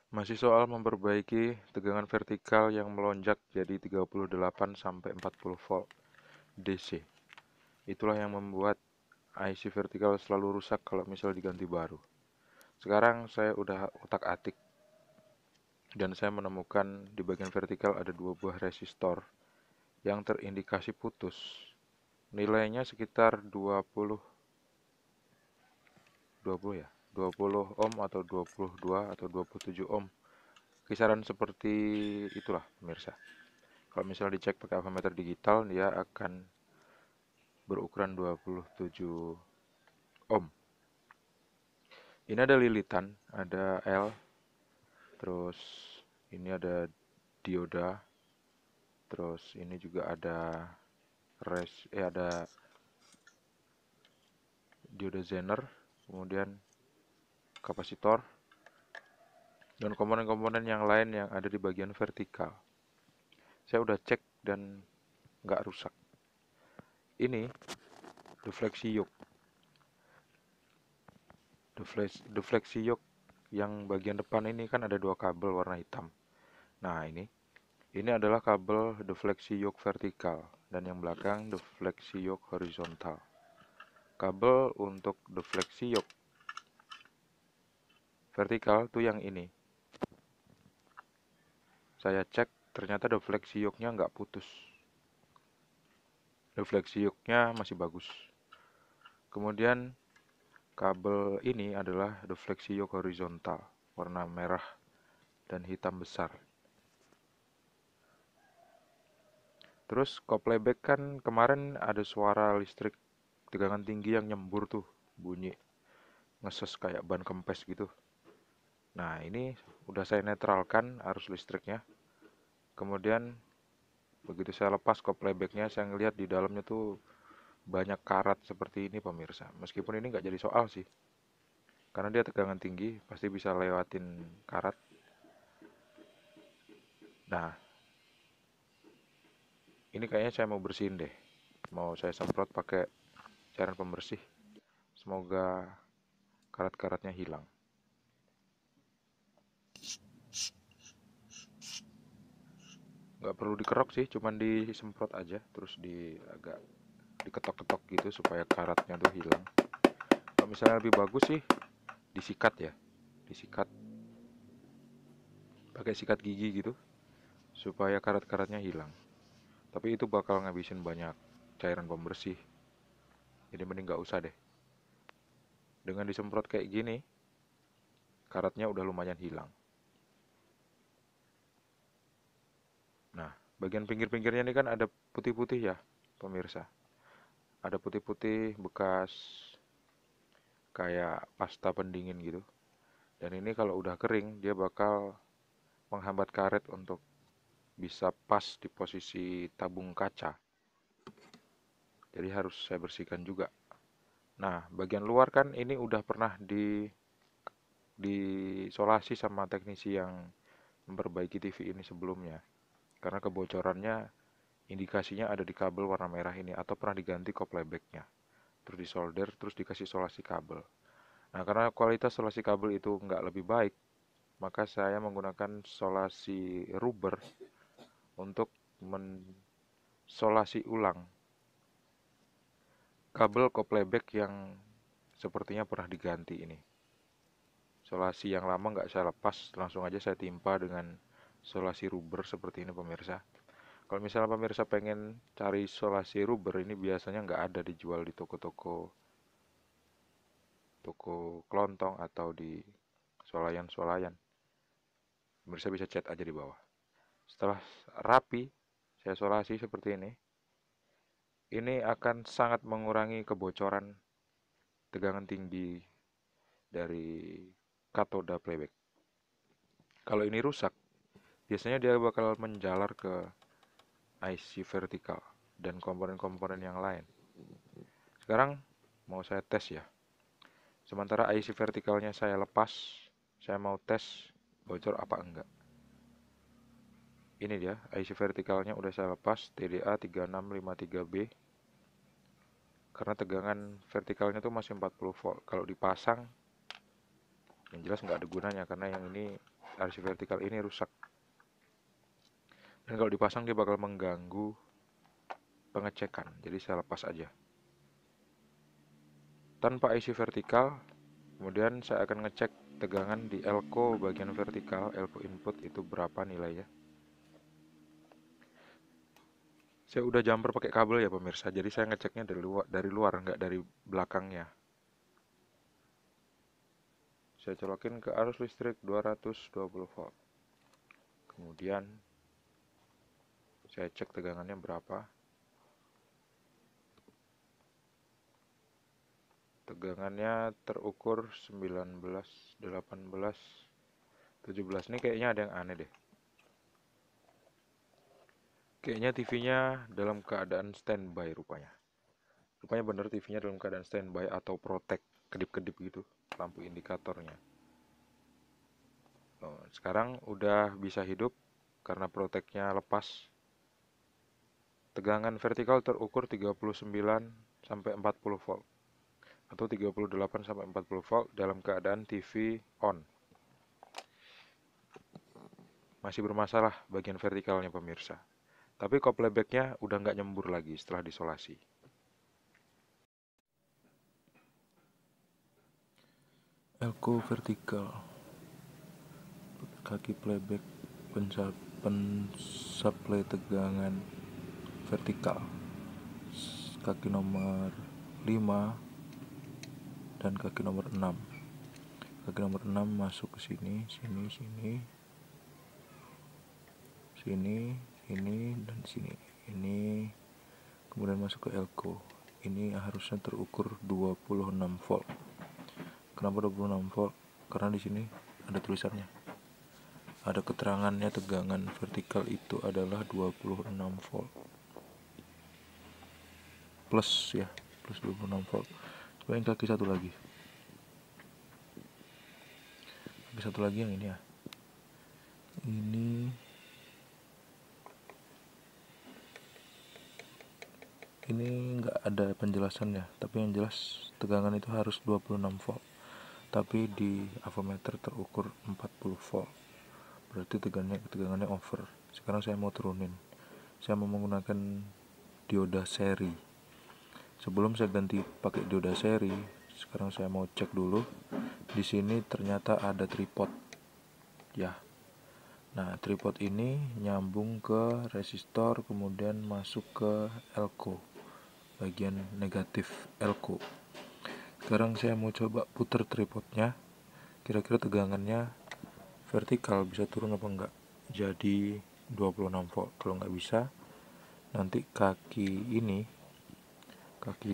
Masih soal memperbaiki tegangan vertikal yang melonjak jadi 38 sampai 40 volt DC. Itulah yang membuat IC vertikal selalu rusak kalau misal diganti baru. Sekarang saya udah otak-atik dan saya menemukan di bagian vertikal ada dua buah resistor yang terindikasi putus. Nilainya sekitar 20 ya, 20 ohm atau 22 atau 27 ohm. Kisaran seperti itulah pemirsa. Kalau misalnya dicek pakai ampermeter digital, dia akan berukuran 27 ohm. Ini ada lilitan, ada L, terus ini ada dioda, terus ini juga ada dioda Zener, kemudian kapasitor dan komponen-komponen yang lain yang ada di bagian vertikal. Saya udah cek dan nggak rusak. Ini defleksi yoke. Defleksi yoke yang bagian depan ini kan ada dua kabel warna hitam. Nah, ini adalah kabel defleksi yoke vertikal dan yang belakang defleksi yoke horizontal. Kabel untuk defleksi yoke vertikal tuh yang ini. Saya cek ternyata defleksi yoke-nya nggak putus. Defleksi yoke-nya masih bagus. Kemudian kabel ini adalah defleksi yoke horizontal, warna merah dan hitam besar. Terus kopleback kan kemarin ada suara listrik tegangan tinggi yang nyembur tuh, bunyi ngeses kayak ban kempes gitu. Nah, ini udah saya netralkan arus listriknya. Kemudian begitu saya lepas koplebacknya, saya ngelihat di dalamnya tuh banyak karat seperti ini pemirsa. Meskipun ini nggak jadi soal sih, karena dia tegangan tinggi, pasti bisa lewatin karat. Nah, ini kayaknya saya mau bersihin deh. Mau saya semprot pakai cairan pembersih. Semoga karat-karatnya hilang. Nggak perlu dikerok sih, cuman disemprot aja, terus agak diketok-ketok gitu supaya karatnya tuh hilang. Kalau misalnya lebih bagus sih disikat ya, disikat pakai sikat gigi gitu supaya karat-karatnya hilang. Tapi itu bakal ngabisin banyak cairan pembersih. Jadi mending nggak usah deh. Dengan disemprot kayak gini, karatnya udah lumayan hilang. Nah, bagian pinggir-pinggirnya ini kan ada putih-putih ya, pemirsa. Ada putih-putih bekas kayak pasta pendingin gitu. Dan ini kalau udah kering, dia bakal menghambat karet untuk bisa pas di posisi tabung kaca. Jadi harus saya bersihkan juga. Nah, bagian luar kan ini udah pernah diisolasi sama teknisi yang memperbaiki TV ini sebelumnya. Karena kebocorannya indikasinya ada di kabel warna merah ini atau pernah diganti koplebacknya. Terus disolder, terus dikasih isolasi kabel. Nah, karena kualitas isolasi kabel itu nggak lebih baik, maka saya menggunakan isolasi rubber untuk mensolasi ulang kabel kopleback yang sepertinya pernah diganti ini. Solasi yang lama nggak saya lepas, langsung aja saya timpa dengan solasi rubber seperti ini pemirsa. Kalau misalnya pemirsa pengen cari solasi rubber ini biasanya nggak ada dijual di toko kelontong atau di swalayan-swalayan. Pemirsa bisa chat aja di bawah. Setelah rapi, saya solasi seperti ini akan sangat mengurangi kebocoran tegangan tinggi dari katoda playback. Kalau ini rusak, biasanya dia bakal menjalar ke IC vertikal dan komponen-komponen yang lain. Sekarang mau saya tes ya. Sementara IC vertikalnya saya lepas, saya mau tes bocor apa enggak. Ini dia, IC vertikalnya udah saya lepas, TDA 3653B. Karena tegangan vertikalnya tuh masih 40 volt. Kalau dipasang, yang jelas nggak ada gunanya karena yang ini RC vertikal ini rusak. Dan kalau dipasang dia bakal mengganggu pengecekan. Jadi saya lepas aja. Tanpa IC vertikal, kemudian saya akan ngecek tegangan di elko bagian vertikal, elko input itu berapa nilainya. Saya udah jumper pakai kabel ya pemirsa, jadi saya ngeceknya dari luar, nggak dari belakangnya. Saya colokin ke arus listrik 220 volt. Kemudian saya cek tegangannya berapa. Tegangannya terukur 19, 18, 17. Ini kayaknya ada yang aneh deh. Kayaknya TV-nya dalam keadaan standby rupanya. Rupanya bener TV-nya dalam keadaan standby atau protect, kedip-kedip gitu lampu indikatornya. Oh, sekarang udah bisa hidup karena protect-nya lepas. Tegangan vertikal terukur 39 sampai 40 volt atau 38 sampai 40 volt dalam keadaan TV on. Masih bermasalah bagian vertikalnya pemirsa. Tapi kopling back-nya udah nggak nyembur lagi setelah disolasi. Elko vertikal, kaki playback, pensuplai tegangan vertikal, kaki nomor 5 dan kaki nomor 6. Kaki nomor 6 masuk ke sini, sini, dan sini. Ini kemudian masuk ke elko. Ini harusnya terukur 26 volt. Kenapa 26 volt? Karena di sini ada tulisannya. Ada keterangannya tegangan vertikal itu adalah 26 volt. Plus ya, plus 26 volt. Coba yang kaki satu lagi. Kaki satu lagi yang ini ya. Ini nggak ada penjelasannya, tapi yang jelas tegangan itu harus 26 volt. Tapi di avometer terukur 40 volt. Berarti tegangannya over. Sekarang saya mau turunin. Saya mau menggunakan dioda seri. Sebelum saya ganti pakai dioda seri, sekarang saya mau cek dulu. Di sini ternyata ada tripod. Ya. Nah, tripod ini nyambung ke resistor, kemudian masuk ke elko, bagian negatif elko. Sekarang saya mau coba putar tripodnya, kira-kira tegangannya vertikal bisa turun apa enggak. Jadi 26 volt. Kalau nggak bisa, nanti kaki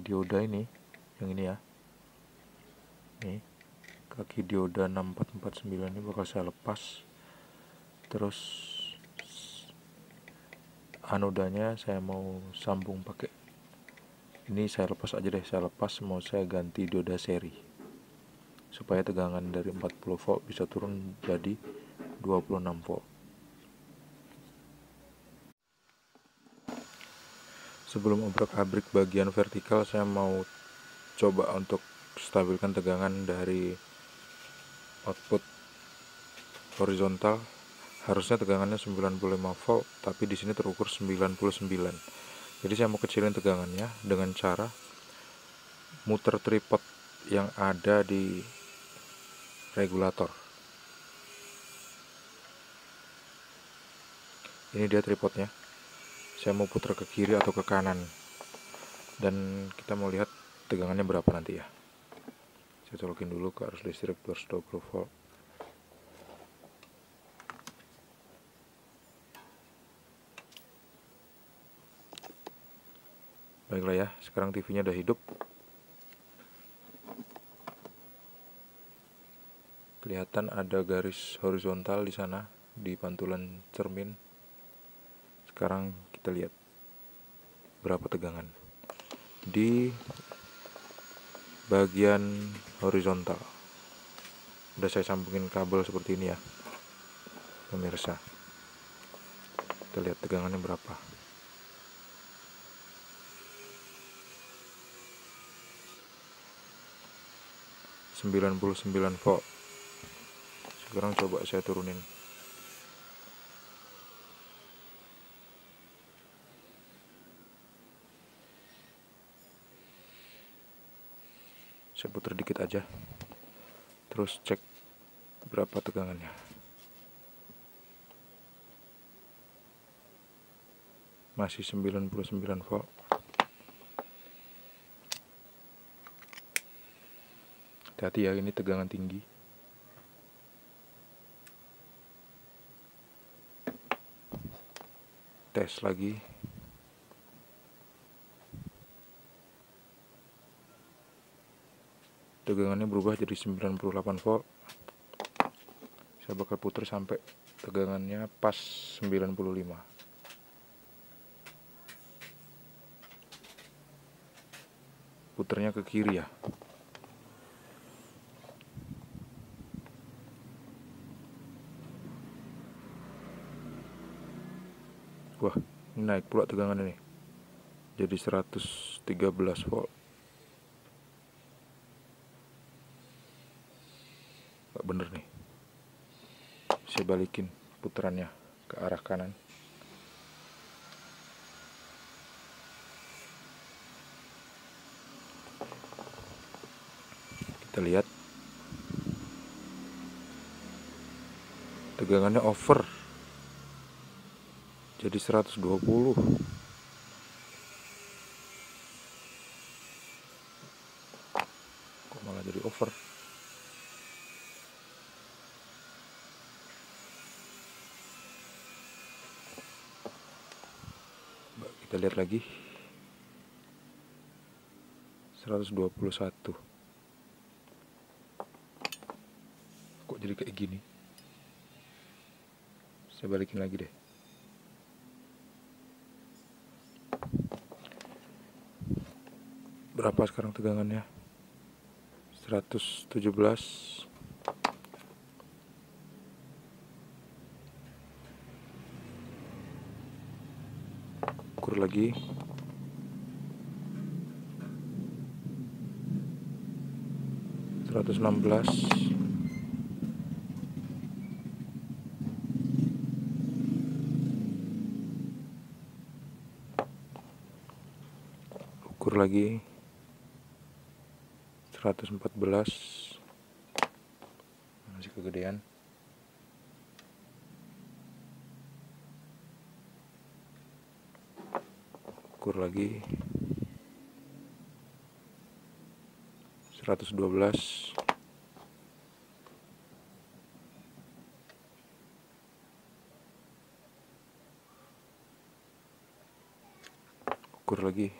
dioda ini, yang ini ya, nih, kaki dioda 6449 ini bakal saya lepas. Terus anodanya saya mau sambung pakai ini, saya lepas aja deh, mau saya ganti dioda seri supaya tegangan dari 40 volt bisa turun jadi 26 volt. Sebelum obrak-abrik bagian vertikal, saya mau coba untuk stabilkan tegangan dari output horizontal. Harusnya tegangannya 95 volt, tapi di sini terukur 99. Jadi saya mau kecilin tegangannya dengan cara muter tripod yang ada di regulator. Ini dia tripodnya. Saya mau putar ke kiri atau ke kanan. Dan kita mau lihat tegangannya berapa nanti ya. Saya colokin dulu ke arus listrik 220 volt. Baiklah ya, sekarang TV-nya udah hidup. Kelihatan ada garis horizontal di sana di pantulan cermin. Sekarang kita lihat berapa tegangan di bagian horizontal. Udah saya sambungin kabel seperti ini ya, pemirsa. Kita lihat tegangannya berapa. ...99 volt. Sekarang coba saya turunin. Saya putar dikit aja, terus cek berapa tegangannya. Masih 99 volt. Hati-hati ya, ini tegangan tinggi. Tes lagi. Tegangannya berubah jadi 98 volt. Saya bakal putar sampai tegangannya pas 95. Puternya ke kiri ya. Wah, ini naik pula tegangannya nih. Jadi 113 volt. Gak bener nih. Saya balikin putarannya ke arah kanan. Kita lihat tegangannya over, jadi 120. Kok malah jadi over? Kita lihat lagi, 121. Kok jadi kayak gini? Saya balikin lagi deh. Berapa sekarang tegangannya? 117. Ukur lagi. 116. Ukur lagi. 114. Masih kegedean. Ukur lagi. 112. Ukur lagi.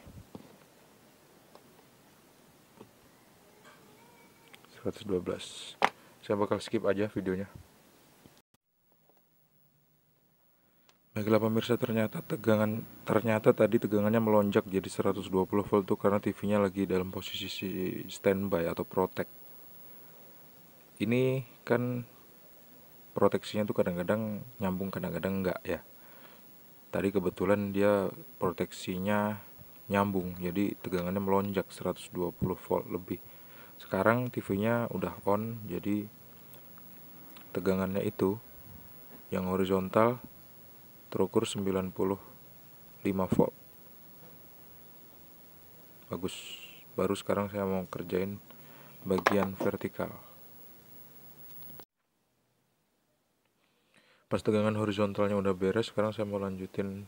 112. Saya bakal skip aja videonya. Baiklah pemirsa, ternyata tadi tegangannya melonjak jadi 120 volt tuh karena TV-nya lagi dalam posisi standby atau protect. Ini kan proteksinya tuh kadang-kadang nyambung, kadang-kadang enggak ya. Tadi kebetulan dia proteksinya nyambung, jadi tegangannya melonjak 120 volt lebih. Sekarang TV-nya udah on, jadi tegangannya itu yang horizontal terukur 95 volt. Bagus. Baru sekarang saya mau kerjain bagian vertikal. Pas tegangan horizontalnya udah beres, sekarang saya mau lanjutin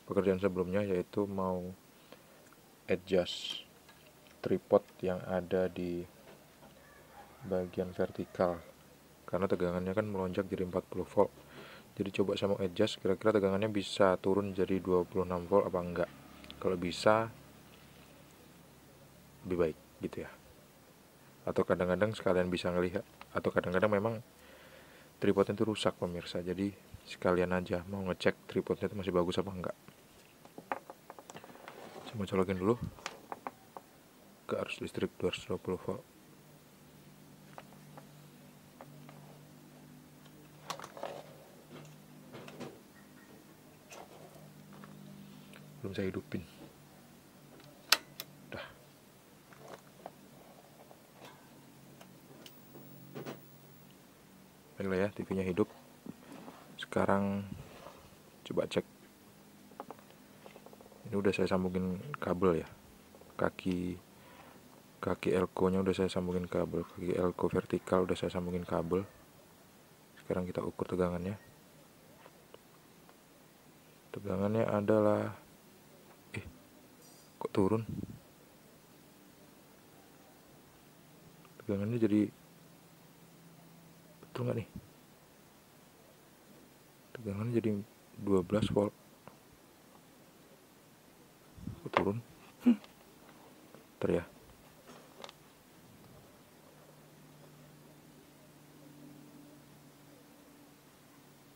pekerjaan sebelumnya, yaitu mau adjust tripod yang ada di bagian vertikal. Karena tegangannya kan melonjak jadi 40 volt. Jadi coba saya mau adjust, kira-kira tegangannya bisa turun jadi 26 volt apa enggak. Kalau bisa, lebih baik gitu ya. Atau kadang-kadang sekalian bisa ngelihat, atau kadang-kadang memang tripodnya itu rusak pemirsa, jadi sekalian aja mau ngecek tripodnya itu masih bagus apa enggak. Saya mau colokin dulu ke arus listrik 220 volt. Belum saya hidupin. Udah. Baiklah ya, TV-nya hidup. Sekarang coba cek. Ini udah saya sambungin kabel ya, kaki Kaki elko nya udah saya sambungin kabel, kaki elko vertikal udah saya sambungin kabel. Sekarang kita ukur tegangannya. Tegangannya adalah kok turun? Tegangannya jadi betul nggak nih? Tegangannya jadi 12 volt. Kok turun? Ntar ya.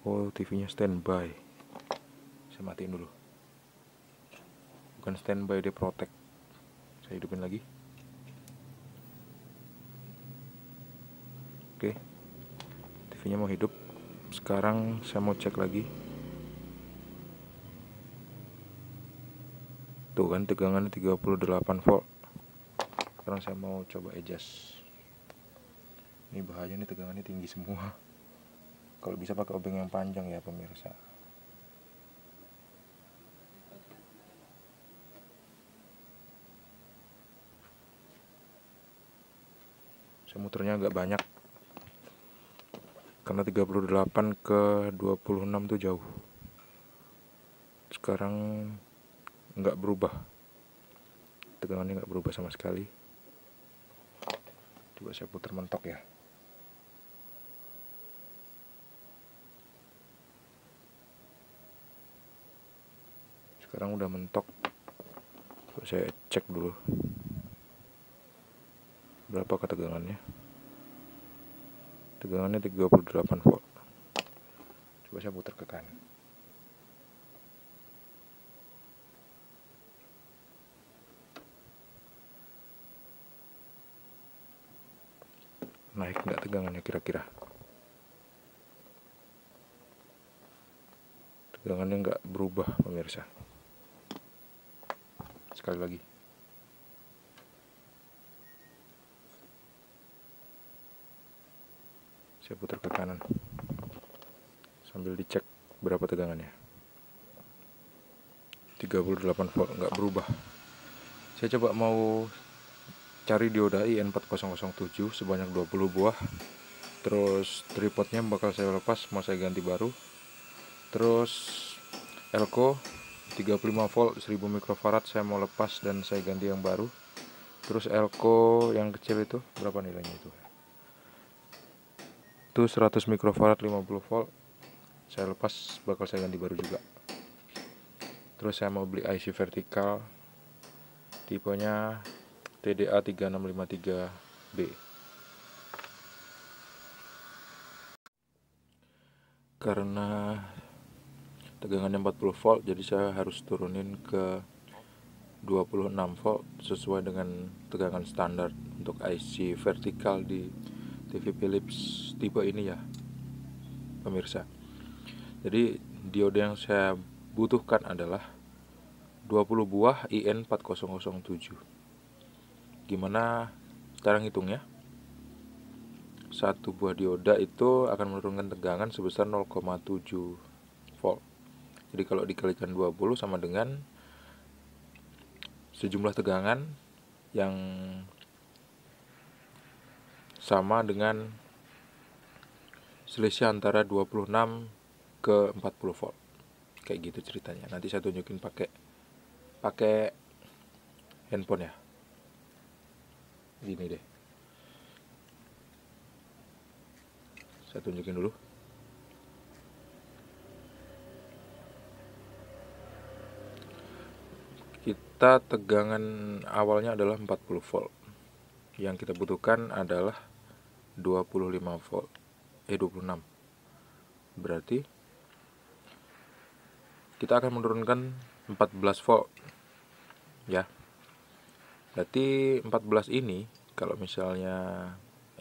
Oh, TV-nya standby. Saya matiin dulu. Bukan standby, dia protect. Saya hidupin lagi. Oke. TV-nya mau hidup. Sekarang saya mau cek lagi. Tuh kan tegangannya 38 volt. Sekarang saya mau coba adjust. Ini bahaya nih, tegangannya tinggi semua. Kalau bisa pakai obeng yang panjang ya pemirsa. Saya muternya agak banyak karena 38 ke 26 tuh jauh. Sekarang nggak berubah, tegangannya nggak berubah sama sekali. Coba saya putar mentok ya. Sekarang udah mentok. Coba saya cek dulu berapa ketegangannya. Tegangannya 38 volt. Coba saya putar ke kanan. Naik nggak tegangannya kira-kira? Tegangannya nggak berubah pemirsa. Sekali lagi. Saya putar ke kanan sambil dicek berapa tegangannya. 38 volt, nggak berubah. Saya coba mau cari dioda IN4007 sebanyak 20 buah. Terus tripodnya bakal saya lepas, mau saya ganti baru. Terus elko 35 volt 1000 mikrofarad saya mau lepas dan saya ganti yang baru. Terus elko yang kecil itu berapa nilainya itu? Itu 100 mikrofarad 50 volt saya lepas, bakal saya ganti baru juga. Terus saya mau beli IC vertikal tipenya TDA 3653B. Karena tegangannya 40 volt, jadi saya harus turunin ke 26 volt sesuai dengan tegangan standar untuk IC vertikal di TV Philips tipe ini ya pemirsa. Jadi diode yang saya butuhkan adalah 20 buah IN4007. Gimana cara ngitungnya? Satu buah dioda itu akan menurunkan tegangan sebesar 0,7 volt. Jadi kalau dikalikan 20 sama dengan sejumlah tegangan yang sama dengan selisih antara 26 ke 40 volt. Kayak gitu ceritanya. Nanti saya tunjukin pakai handphone ya. Gini deh. Saya tunjukin dulu. Kita tegangan awalnya adalah 40 volt. Yang kita butuhkan adalah 25 volt. 26. Berarti kita akan menurunkan 14 volt. Ya. Berarti 14 ini kalau misalnya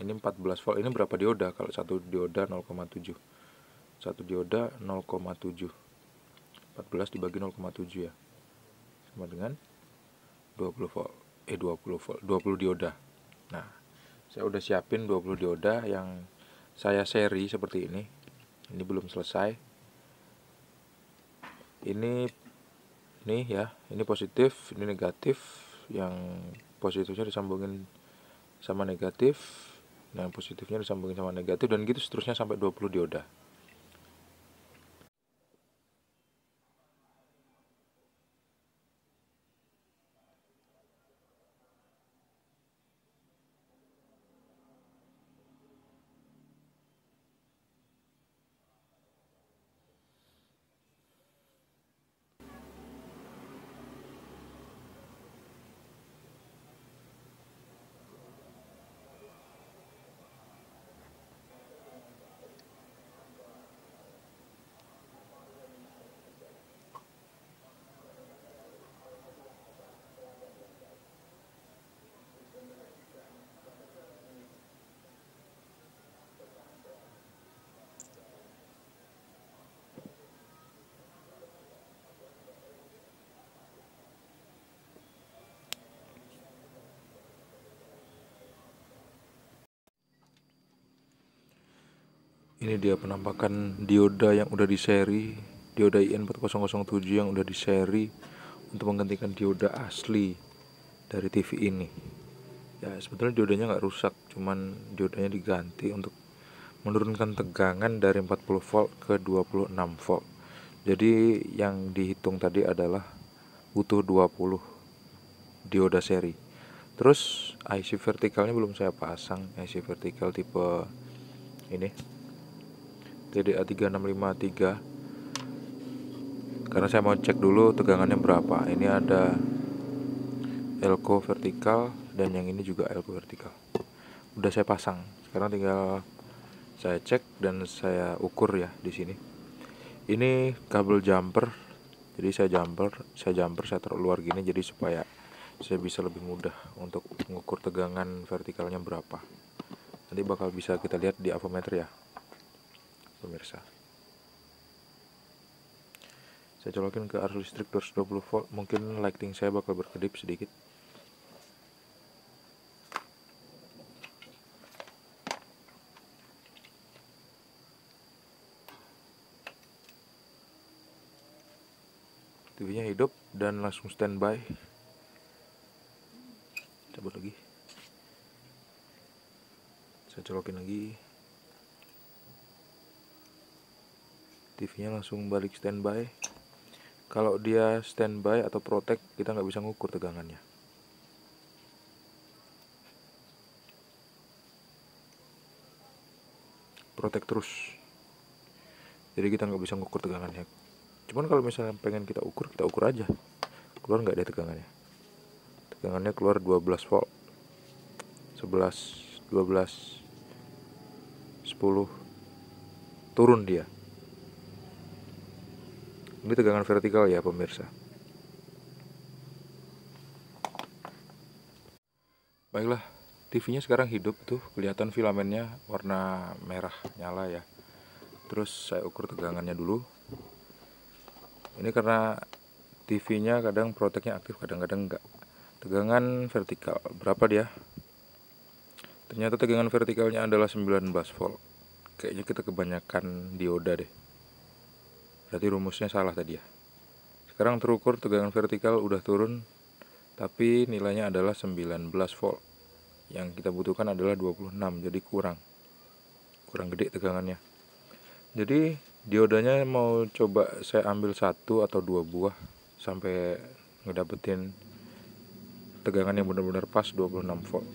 ini 14 volt, ini berapa dioda? Kalau satu dioda 0,7. Satu dioda 0,7. 14 dibagi 0,7 ya. Sama dengan 20 volt. 20 volt, 20 dioda. Nah, saya udah siapin 20 dioda yang saya seri seperti ini. Ini belum selesai. Ini ya, ini positif, ini negatif. Yang positifnya disambungin sama negatif, yang positifnya disambungin sama negatif, dan gitu seterusnya sampai 20 dioda. Ini dia penampakan dioda yang udah di seri, dioda IN4007 yang udah di seri untuk menggantikan dioda asli dari TV ini. Ya sebetulnya diodanya nggak rusak, cuman diodanya diganti untuk menurunkan tegangan dari 40 volt ke 26 volt. Jadi yang dihitung tadi adalah butuh 20 dioda seri. Terus IC vertikalnya belum saya pasang, IC vertikal tipe ini TDA3653, karena saya mau cek dulu tegangannya berapa. Ini ada elko vertikal dan yang ini juga elko vertikal. Udah saya pasang. Sekarang tinggal saya cek dan saya ukur ya di sini. Ini kabel jumper. Jadi saya jumper saya taruh luar gini jadi supaya saya bisa lebih mudah untuk mengukur tegangan vertikalnya berapa. Nanti bakal bisa kita lihat di avometer ya, pemirsa. Saya colokin ke arus listrik 220 volt. Mungkin lighting saya bakal berkedip sedikit. TV-nya hidup dan langsung standby. Cabut lagi. Saya colokin lagi. TV-nya langsung balik standby. Kalau dia standby atau protect, kita nggak bisa ngukur tegangannya. Protect terus. Jadi kita nggak bisa ngukur tegangannya. Cuman kalau misalnya pengen kita ukur aja. Keluar nggak ada tegangannya. Tegangannya keluar 12 volt. 11, 12, 10. Turun dia. Ini tegangan vertikal ya pemirsa. Baiklah, TV-nya sekarang hidup tuh, kelihatan filamennya warna merah nyala ya. Terus saya ukur tegangannya dulu. Ini karena TV-nya kadang proteknya aktif, kadang-kadang enggak. Tegangan vertikal, berapa dia? Ternyata tegangan vertikalnya adalah 19 volt. Kayaknya kita kebanyakan dioda deh. Berarti rumusnya salah tadi ya. Sekarang terukur tegangan vertikal udah turun, tapi nilainya adalah 19 volt. Yang kita butuhkan adalah 26, jadi kurang gede tegangannya. Jadi diodanya mau coba saya ambil 1 atau 2 buah sampai ngedapetin tegangan yang benar-benar pas 26 volt.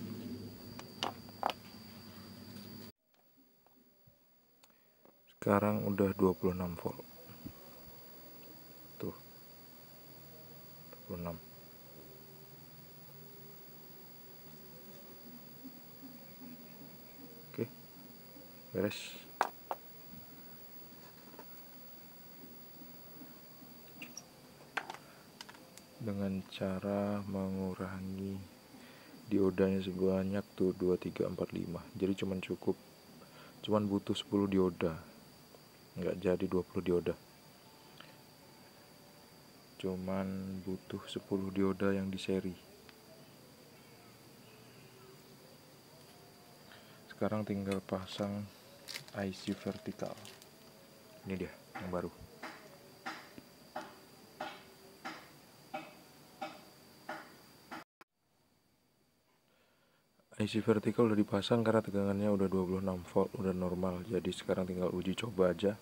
Sekarang udah 26 volt. Tuh. 26. Oke. Beres. Dengan cara mengurangi diodanya sebanyak tuh 2, 3, 4, 5. Jadi cuman butuh 10 dioda. Nggak jadi 20 dioda. Cuman butuh 10 dioda yang di seri. Sekarang tinggal pasang IC vertikal. Ini dia yang baru. IC vertikal udah dipasang karena tegangannya udah 26 volt, udah normal. Jadi sekarang tinggal uji coba aja.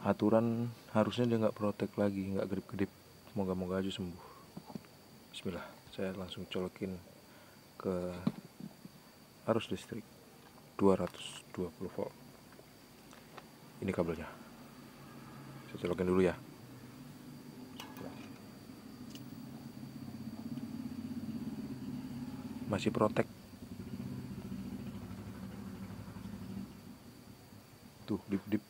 Aturan harusnya dia nggak protek lagi, nggak kedip-kedip. Moga-moga aja sembuh. Bismillah, saya langsung colokin ke arus listrik 220 volt. Ini kabelnya. Saya colokin dulu ya. Masih protek. Tuh, dip-dip.